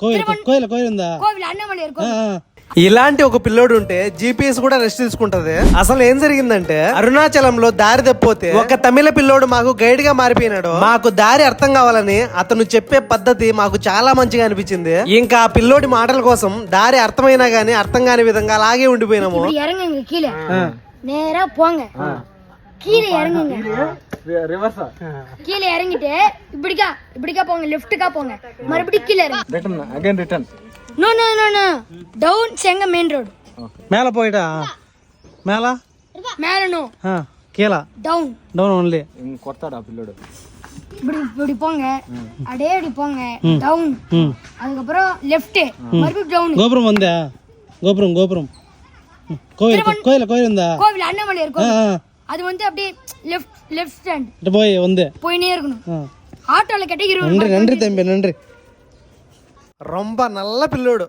கோயில் ఉందా? கோவில் அண்ணாமலையார் கோவில். ఇలాంటి ఒక పిల్లోడు ఉంటే జీపీఎస్ కూడా రెస్ట్ తీసుకుంటది. అసలు ఏం జరిగిందంటే అరుణాచలంలో దారి తప్పిపోతే ఒక తమిళ పిల్లోడు మాకు గైడ్ గా మారిపోయినాడు. మాకు దారి అర్థం కావాలని అతను చెప్పే పద్ధతి మాకు చాలా మంచిగా అనిపించింది. ఇంకా ఆ పిల్లోడి మాటల కోసం దారి అర్థమైనా గానీ అర్థం కాని విధంగా అలాగే ఉండిపోయినాము. இறங்குங்க கீழே, நேரா போங்க, கீழே இறங்குங்க, கீழே இறங்கிட்டு இப்படிக்கா போங்க, லெஃப்ட்டுக்கா போங்க, மறுபடியும் கீழே இறங்க. Return no no no no down செங்க மெயின் ரோட். மேல போயிட்டா? மேல நோ, கீழ டவுன் ఓన్లీ. కొత్తడా పిల్లోడు. இப்படி போங்க, அப்படியே இப்படி போங்க, டவுன், அதுக்கப்புறம் லெஃப்ட், மறுபடியும் டவுன். గోపురం ఉందా? గోపురం கோயில் ఉందా? கோவில் அண்ணாமலையார் கோவில். அது வந்து அப்படியே லெஃப்ட் ஸ்டாண்ட் இட்டு போயினே இருக்கணும். ஆட்டோல கேட்ட 20. நன்றி தம்பி, நன்றி. ரொம்ப நல்ல పిల్లోడు.